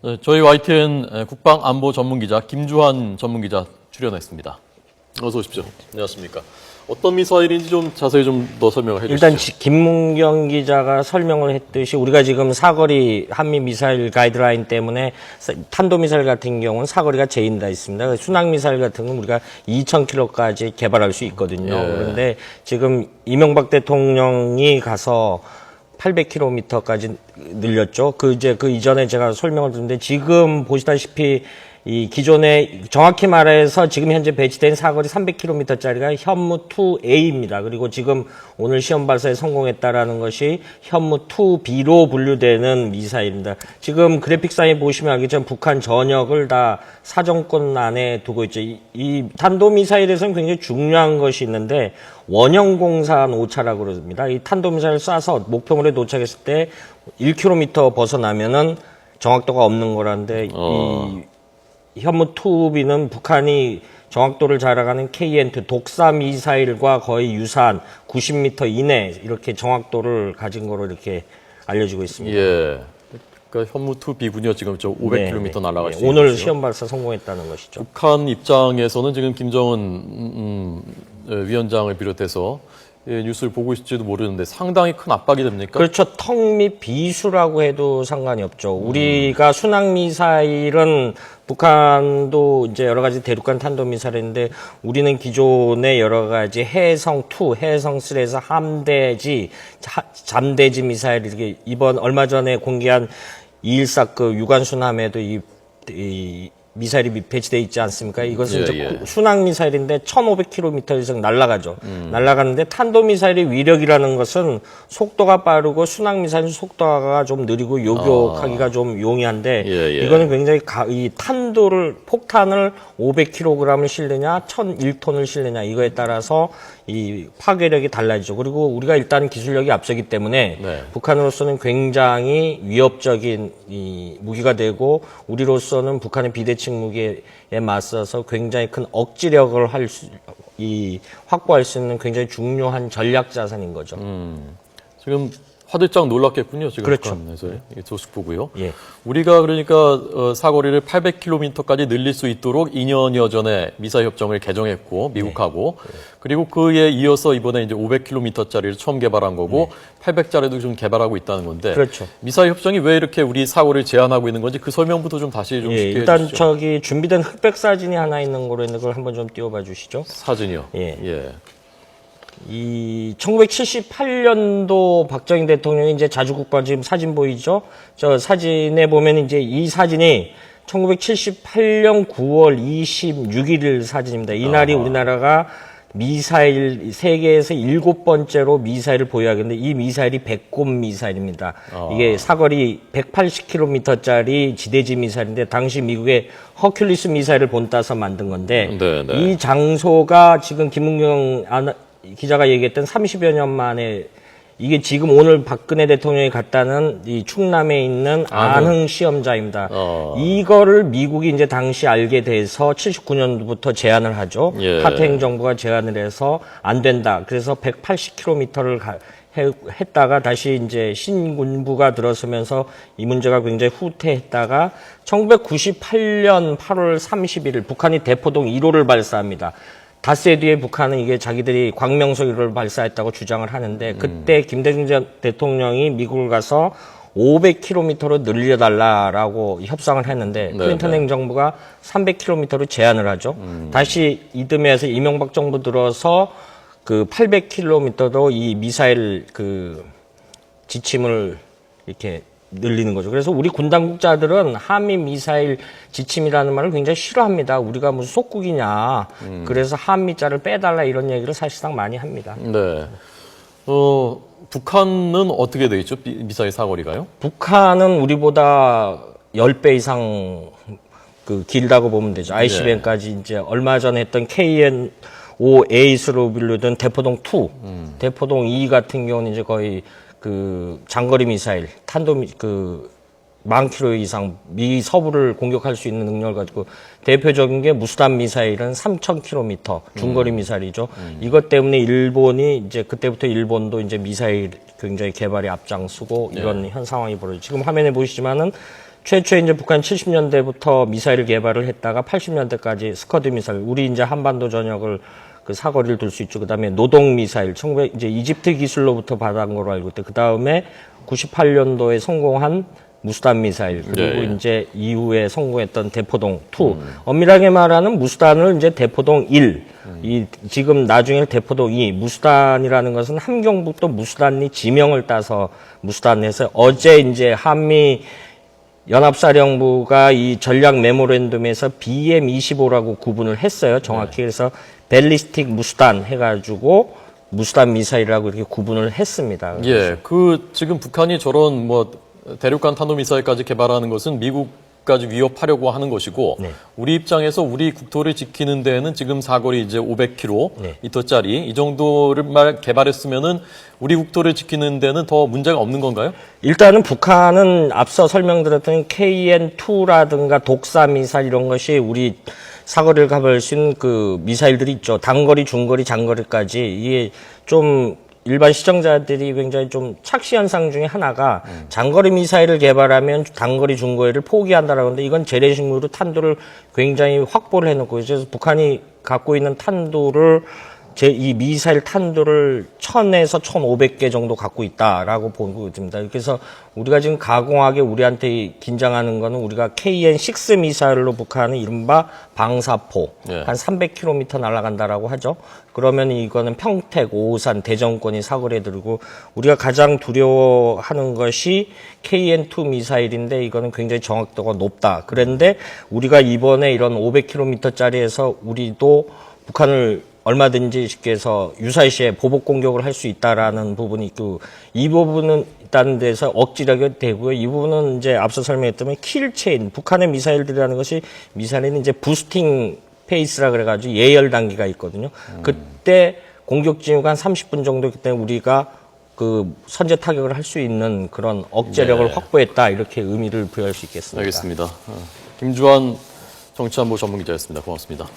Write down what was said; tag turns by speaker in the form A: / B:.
A: 네, 저희 YTN 국방안보 전문기자 김주환 전문기자 출연했습니다. 어서 오십시오. 안녕하십니까. 어떤 미사일인지 좀 자세히 좀 더 설명을 해주시죠.
B: 일단 김문경 기자가 설명을 했듯이 우리가 지금 사거리 한미 미사일 가이드라인 때문에 탄도미사일 같은 경우는 사거리가 제인 다 있습니다. 순항미사일 같은 건 우리가 2,000km까지 개발할 수 있거든요.
A: 예.
B: 그런데 지금 이명박 대통령이 가서 800km까지 늘렸죠. 그 이전에 제가 설명을 드렸는데 지금 보시다시피 이 기존에 정확히 말해서 지금 현재 배치된 사거리 300km짜리가 현무2A입니다. 그리고 지금 오늘 시험 발사에 성공했다라는 것이 현무2B로 분류되는 미사일입니다. 지금 그래픽상에 보시면 알겠지만 북한 전역을 다 사정권 안에 두고 있죠. 이 탄도미사일에서는 굉장히 중요한 것이 있는데 원형공산 오차라고 그럽니다. 이 탄도미사일을 쏴서 목표물에 도착했을 때 1km 벗어나면은 정확도가 없는 거라는데 현무2B는 북한이 정확도를 자랑하는 KN2 독사 미사일과 거의 유사한 90m 이내 이렇게 정확도를 가진 거로 이렇게 알려지고 있습니다.
A: 예. 그러니까 현무2B군요. 지금 저 500km 날아갈 수 있는
B: 오늘
A: 거죠.
B: 시험 발사 성공했다는 것이죠.
A: 북한 입장에서는 지금 김정은 위원장을 비롯해서 뉴스를 보고 있을지도 모르는데 상당히 큰 압박이 됩니까?
B: 그렇죠. 턱 및 비수라고 해도 상관이 없죠. 우리가 순항미사일은 북한도 이제 여러 가지 대륙간 탄도미사일인데 우리는 기존의 여러 가지 해성2, 해성3에서 함대지, 잠대지 미사일 이렇게 이번 얼마 전에 공개한 214급 유관순함에도 이 미사일이 배치되어 있지 않습니까? 이것은 이제 순항 미사일인데 1,500km 이상 날아가죠. 날아가는데 탄도 미사일의 위력이라는 것은 속도가 빠르고 순항 미사일은 속도가 좀 느리고 요격하기가 좀 용이한데 이거는 굉장히 이 탄도를 폭탄을 500kg을 실느냐, 1,001톤을 실느냐 이거에 따라서 이 파괴력이 달라지죠. 그리고 우리가 일단 기술력이 앞서기 때문에 북한으로서는 굉장히 위협적인 이 무기가 되고 우리로서는 북한의 비대칭 무기에 맞서서 굉장히 큰 억지력을 확보할 수 있는 굉장히 중요한 전략 자산인 거죠.
A: 지금 화들짝 놀랐겠군요. 지금
B: 그렇죠.
A: 북한에서의 소식 보고요.
B: 예.
A: 우리가 그러니까 사거리를 800km까지 늘릴 수 있도록 2년여 전에 미사일 협정을 개정했고 미국하고 그리고 그에 이어서 이번에 이제 500km짜리를 처음 개발한 거고 800짜리도 좀 개발하고 있다는 건데
B: 그렇죠.
A: 미사일 협정이 왜 이렇게 우리 사거리를 제한하고 있는 건지 그 설명부터 좀 다시 좀 쉽게
B: 일단
A: 해주시죠.
B: 저기 준비된 흑백 사진이 하나 있는 거로 있는 걸 한번 좀 띄워봐 주시죠.
A: 사진이요.
B: 예. 이 1978년도 박정희 대통령이 이제 자주국방 지금 사진 보이죠? 저 사진에 보면 이제 이 사진이 1978년 9월 26일 사진입니다. 이날이 우리나라가 미사일 세계에서 7번째로 미사일을 보유하겠는데 이 미사일이 백곰 미사일입니다. 이게 사거리 180km짜리 지대지 미사일인데 당시 미국의 허큘리스 미사일을 본따서 만든 건데 이 장소가 지금 김문경 기자가 얘기했던 30여 년 만에 이게 지금 오늘 박근혜 대통령이 갔다는 이 충남에 있는 안흥 시험장입니다. 이거를 미국이 이제 당시 알게 돼서 79년부터 제한을 하죠. 카트 행정부가 제한을 해서 안 된다. 그래서 180km를 했다가 다시 이제 신군부가 들어서면서 이 문제가 굉장히 후퇴했다가 1998년 8월 31일 북한이 대포동 1호를 발사합니다. 닷새 뒤에 북한은 이게 자기들이 광명소 1호를 발사했다고 주장을 하는데 그때 김대중 대통령이 미국을 가서 500km로 늘려달라라고 협상을 했는데 클린턴 행정부가 300km로 제한을 하죠. 다시 이듬해에서 이명박 정부 들어서 그 800km로 이 미사일 그 지침을 이렇게 늘리는 거죠. 그래서 우리 군 당국자들은 한미 미사일 지침이라는 말을 굉장히 싫어합니다. 우리가 무슨 속국이냐. 그래서 한미자를 빼달라 이런 얘기를 사실상 많이 합니다.
A: 네. 북한은 어떻게 돼 있죠? 미사일 사거리가요?
B: 북한은 우리보다 10배 이상 그 길다고 보면 되죠. ICBM까지 이제 얼마 전에 했던 KN-5A로 분류된 대포동2, 대포동2 같은 경우는 이제 거의 그 장거리 미사일, 만 킬로 이상 미 서부를 공격할 수 있는 능력을 가지고 대표적인 게 무수단 미사일은 3,000km 중거리 미사일이죠. 이것 때문에 일본이 이제 그때부터 일본도 이제 미사일 굉장히 개발에 앞장서고 이런 현 상황이 벌어지죠. 지금 화면에 보시지만은 최초에 이제 북한 70년대부터 미사일 개발을 했다가 80년대까지 스커드 미사일, 우리 이제 한반도 전역을 그 사거리를 둘 수 있죠. 그다음에 노동 미사일, 이제 이집트 기술로부터 받은 거로 알고 있대. 그다음에 98년도에 성공한 무수단 미사일, 그리고
A: 네.
B: 이제 이후에 성공했던 대포동 2. 엄밀하게 말하는 무수단을 이제 대포동 1, 이 지금 나중에 대포동 2, 무수단이라는 것은 함경북도 무수단이 지명을 따서 무수단에서 어제 이제 한미 연합사령부가 이 전략 메모랜덤에서 BM-25라고 구분을 했어요. 정확히. 그래서 벨리스틱 무수단 해가지고 무수단 미사일이라고 이렇게 구분을 했습니다.
A: 예, 그 지금 북한이 저런 뭐 대륙간 탄도미사일까지 개발하는 것은 미국까지 위협하려고 하는 것이고
B: 네.
A: 우리 입장에서 우리 국토를 지키는 데에는 지금 사거리 이제 500km짜리
B: 네.
A: 이 정도를 개발했으면은 우리 국토를 지키는 데는 더 문제가 없는 건가요?
B: 일단은 북한은 앞서 설명드렸던 KN-2라든가 독사 미사일 이런 것이 우리 사거리를 가볼 수 있는 그 미사일들이 있죠. 단거리, 중거리, 장거리까지. 이게 좀 일반 시청자들이 굉장히 좀 착시 현상 중에 하나가 장거리 미사일을 개발하면 단거리, 중거리를 포기한다라고 하는데 이건 재래식으로 탄도를 굉장히 확보를 해놓고 그래서 북한이 갖고 있는 탄도를 이 미사일 탄도를 1000에서 1500개 정도 갖고 있다라고 보고 있습니다. 그래서 우리가 지금 가공하게 우리한테 긴장하는 거는 우리가 KN-6 미사일로 북한은 이른바 방사포
A: 네.
B: 한 300km 날아간다라고 하죠. 그러면 이거는 평택, 오산, 대전권이 사거리에 들고 우리가 가장 두려워하는 것이 KN-2 미사일인데 이거는 굉장히 정확도가 높다. 그런데 우리가 이번에 이런 500km짜리에서 우리도 북한을 얼마든지 쉽게 해서 유사시에 보복 공격을 할 수 있다라는 부분이 있고 이 부분은 있다는 데서 억지력이 되고요. 이 부분은 이제 앞서 설명했던 킬체인 북한의 미사일들이라는 것이 미사일은 이제 부스팅 페이스라 그래가지고 예열 단계가 있거든요. 그때 공격 징후가 한 30분 정도이기 때문에 우리가 그 선제 타격을 할 수 있는 그런 억제력을
A: 네.
B: 확보했다 이렇게 의미를 부여할 수 있겠습니다.
A: 알겠습니다. 김주환 정치안보 전문기자였습니다. 고맙습니다.